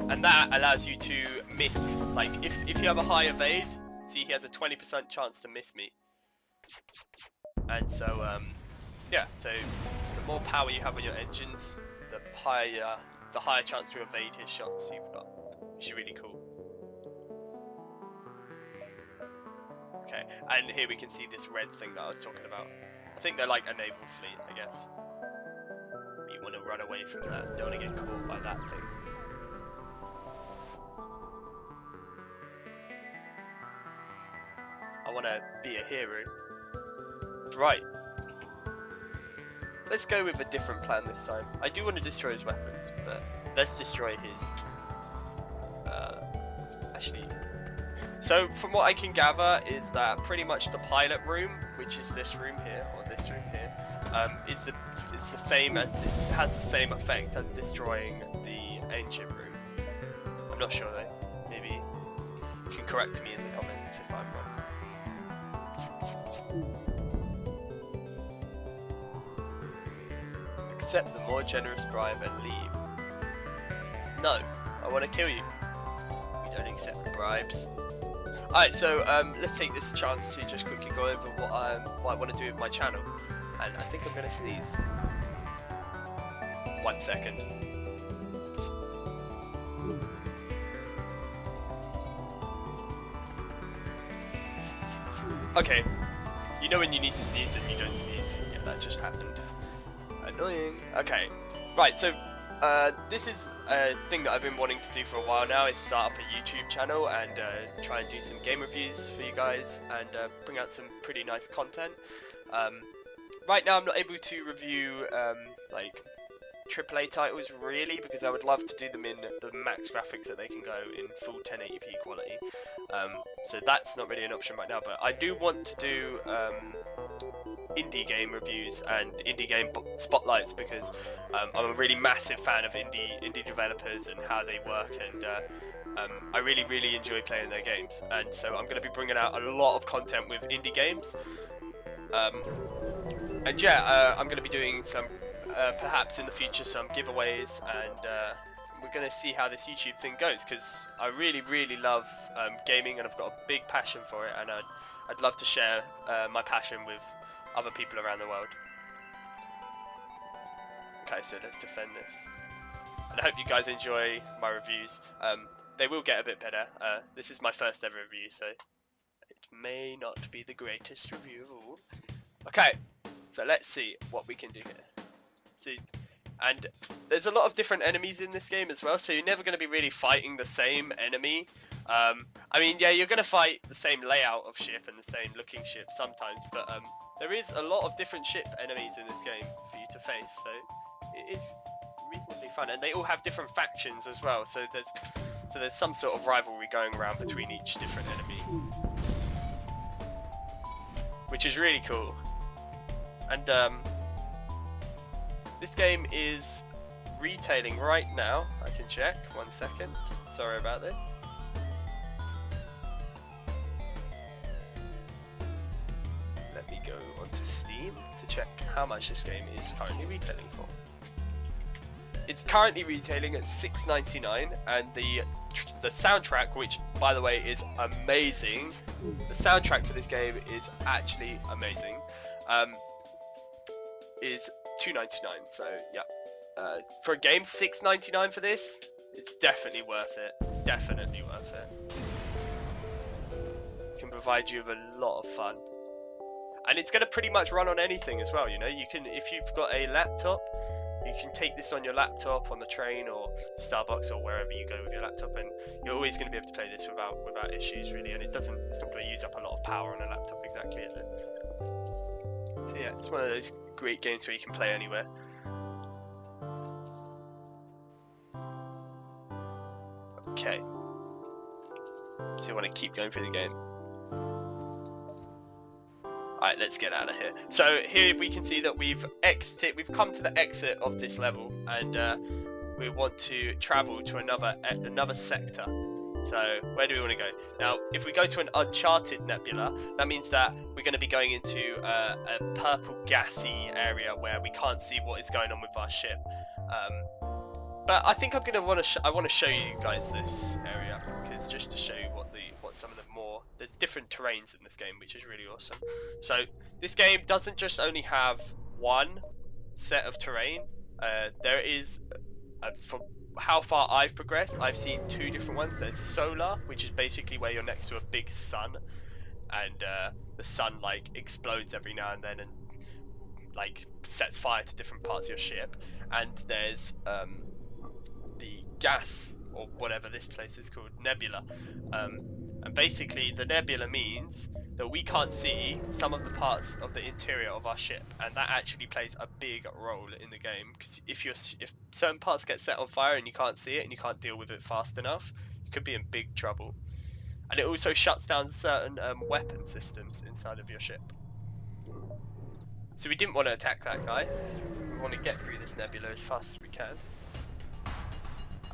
and that allows you to miss, like, if you have a high evade, see he has a 20% chance to miss me. And so, yeah, so the more power you have on your engines, the higher chance to evade his shots you've got, which is really cool. Okay, and here we can see this red thing that I was talking about. I think they're like a naval fleet, I guess. You want to run away from that, you don't want to get caught by that thing. I want to be a hero. Right. Let's go with a different plan this time. I do want to destroy his weapons, but let's destroy his... actually... So, from what I can gather, is that pretty much the pilot room, which is this room here, or this room here, is the same as, it has the same effect as destroying the engine room. I'm not sure though. Maybe you can correct me in the comments if I'm wrong. Accept the more generous bribe and leave. No, I want to kill you. We don't accept bribes. Alright, so let's take this chance to just quickly go over what I want to do with my channel. And I think I'm going to sneeze. 1 second. Okay, you know when you need to sneeze and you don't sneeze. Yeah, that just happened. Annoying. Okay, right, so this is a thing that I've been wanting to do for a while now, is start up a YouTube channel and try and do some game reviews for you guys and bring out some pretty nice content. Right now I'm not able to review like AAA titles really, because I would love to do them in the max graphics that they can go in full 1080p quality. So that's not really an option right now, but I do want to do indie game reviews and indie game spotlights, because I'm a really massive fan of indie developers and how they work, and I really enjoy playing their games, and so I'm going to be bringing out a lot of content with indie games. And yeah, I'm going to be doing some, perhaps in the future, some giveaways, and we're going to see how this YouTube thing goes, because I really love gaming, and I've got a big passion for it, and I'd love to share my passion with other people around the world. Okay, so let's defend this. And I hope you guys enjoy my reviews. They will get a bit better. This is my first ever review, so it may not be the greatest review of all. Okay, so let's see what we can do here. See, and there's a lot of different enemies in this game as well, so you're never going to be really fighting the same enemy. I mean, yeah, you're going to fight the same layout of ship and the same looking ship sometimes, but there is a lot of different ship enemies in this game for you to face, so it's reasonably fun, and they all have different factions as well, so there's some sort of rivalry going around between each different enemy, which is really cool. And this game is retailing right now. I can check. 1 second. Sorry about this. Let me go onto Steam to check how much this game is currently retailing for. It's currently retailing at $6.99, and the soundtrack, which by the way is amazing, the soundtrack for this game is actually amazing, is $2.99. So yeah, for a game, $6.99 for this, it's definitely worth it. Definitely worth it. It can provide you with a lot of fun, and it's going to pretty much run on anything as well. You know, you can, if you've got a laptop, you can take this on your laptop on the train or Starbucks or wherever you go with your laptop, and you're always going to be able to play this without issues really. And it's not going to use up a lot of power on a laptop exactly, is it? So yeah, it's one of those great games where you can play anywhere. Okay, so you want to keep going through the game. Alright, let's get out of here. So here we can see that we've come to the exit of this level, and we want to travel to another sector. So where do we want to go? Now, if we go to an uncharted nebula, that means that we're going to be going into a purple gassy area where we can't see what is going on with our ship. But I think I'm gonna I want to show you guys this area, because just to show you what some of the more, there's different terrains in this game, which is really awesome. So this game doesn't just only have one set of terrain. There is, from how far I've progressed, I've seen two different ones. There's solar, which is basically where you're next to a big sun, and the sun like explodes every now and then and like sets fire to different parts of your ship. And there's the gas, or whatever this place is called, nebula. And basically the nebula means that we can't see some of the parts of the interior of our ship, and that actually plays a big role in the game, because if certain parts get set on fire and you can't see it and you can't deal with it fast enough, you could be in big trouble. And it also shuts down certain weapon systems inside of your ship. So we didn't want to attack that guy. We want to get through this nebula as fast as we can.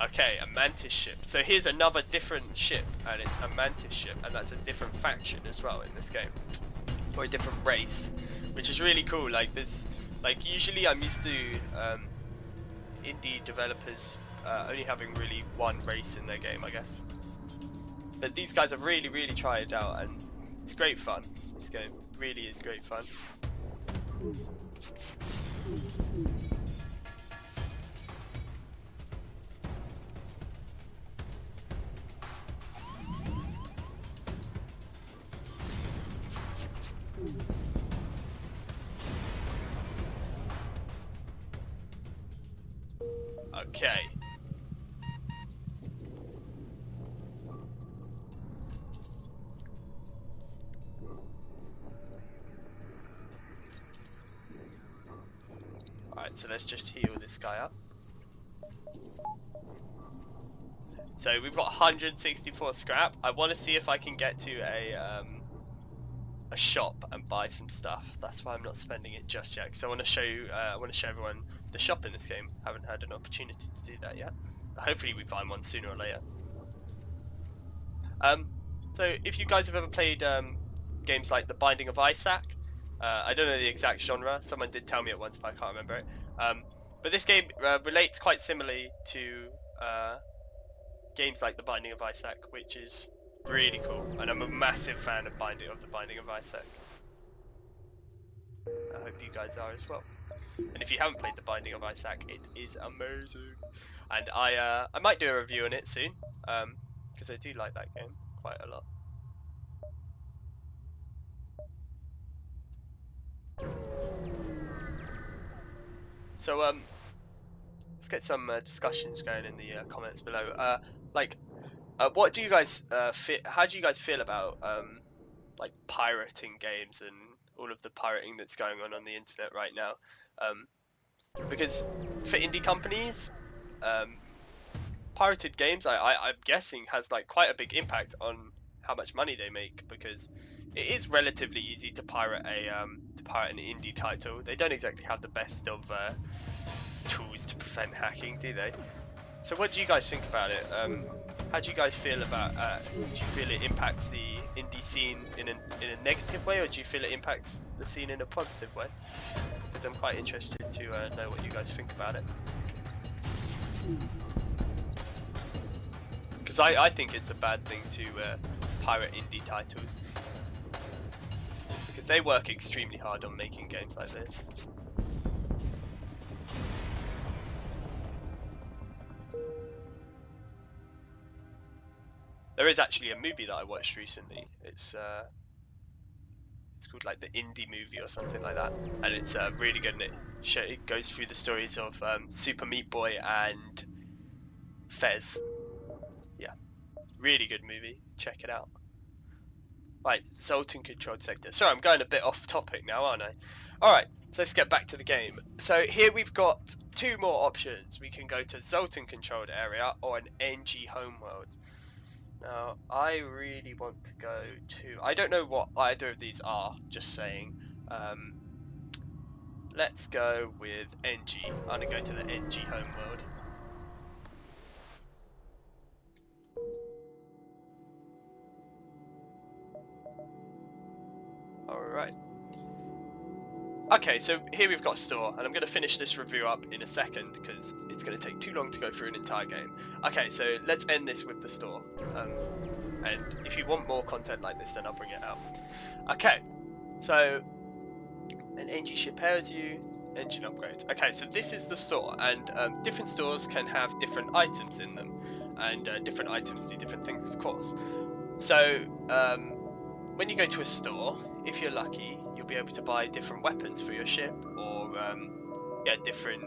Okay, a mantis ship. So here's another different ship, and it's a mantis ship, and that's a different faction as well in this game, or a different race, which is really cool. Like this, like usually I'm used to indie developers only having really one race in their game, I guess. But these guys have really tried it out, and it's great fun. This game really is great fun. Okay. Alright, so let's just heal this guy up. So we've got 164 scrap. I want to see if I can get to a shop and buy some stuff. That's why I'm not spending it just yet, because I want to show you, I want to show everyone the shop in this game. Haven't had an opportunity to do that yet. Hopefully we find one sooner or later. So if you guys have ever played games like The Binding of Isaac, I don't know the exact genre. Someone did tell me it once, but I can't remember it. But this game relates quite similarly to games like The Binding of Isaac, which is really cool, and I'm a massive fan of The Binding of Isaac. I hope you guys are as well. And if you haven't played The Binding of Isaac, it is amazing. And I might do a review on it soon, because I do like that game quite a lot. So let's get some discussions going in the comments below. What do you guys how do you guys feel about like pirating games and all of the pirating that's going on the internet right now? Because for indie companies, pirated games, I'm guessing, has like quite a big impact on how much money they make, because it is relatively easy to pirate an indie title. They don't exactly have the best of tools to prevent hacking, do they? So what do you guys think about it? How do you guys feel about? Do you feel it impacts the indie scene in a negative way, or do you feel it impacts the scene in a positive way? Because I'm quite interested to know what you guys think about it. Because I think it's a bad thing to pirate indie titles, because they work extremely hard on making games like this. There is actually a movie that I watched recently. It's called like the Indie Movie or something like that, and it's really good. And it goes through the stories of Super Meat Boy and Fez. Yeah, really good movie. Check it out. Right, Zoltan controlled sector. Sorry, I'm going a bit off topic now, aren't I? Alright, so let's get back to the game. So here we've got two more options. We can go to Zoltan controlled area or an NG homeworld. Now, I really want to go to... I don't know what either of these are, just saying. Let's go with NG. I'm going to go to the NG homeworld. Alright. Okay, so here we've got store, and I'm going to finish this review up in a second because it's going to take too long to go through an entire game. Okay, so let's end this with the store. And if you want more content like this, then I'll bring it out. Okay, so an engine ship pairs you, engine upgrades. Okay, so this is the store, and different stores can have different items in them, and different items do different things, of course. So when you go to a store, if you're lucky, you'll be able to buy different weapons for your ship, or yeah, different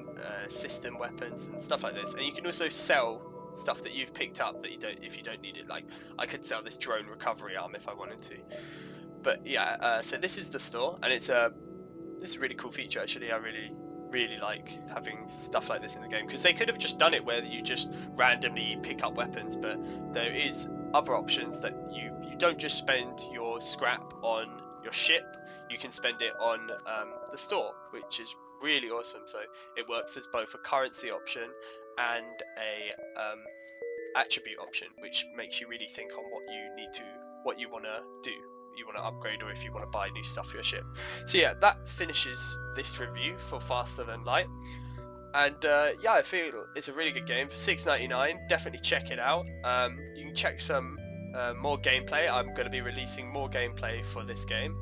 system weapons and stuff like this. And you can also sell stuff that you've picked up that you don't, if you don't need it. Like I could sell this drone recovery arm if I wanted to. But yeah, so this is the store, and it's this is a really cool feature actually. I really like having stuff like this in the game, because they could have just done it where you just randomly pick up weapons, but there is other options that you don't just spend your scrap on your ship, you can spend it on the store, which is really awesome. So it works as both a currency option and a attribute option, which makes you really think on what you want to do. You want to upgrade, or if you want to buy new stuff for your ship. So yeah, that finishes this review for Faster Than Light. And yeah, I feel it's a really good game for $6.99. Definitely check it out. You can check some more gameplay. I'm going to be releasing more gameplay for this game.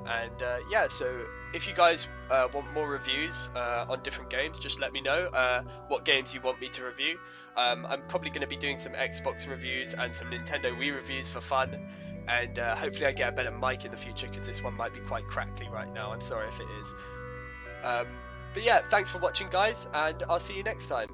And yeah, so if you guys want more reviews on different games, just let me know what games you want me to review. I'm probably going to be doing some Xbox reviews and some Nintendo Wii reviews for fun. And hopefully I get a better mic in the future, because this one might be quite crackly right now. I'm sorry if it is. But yeah, thanks for watching guys, and I'll see you next time.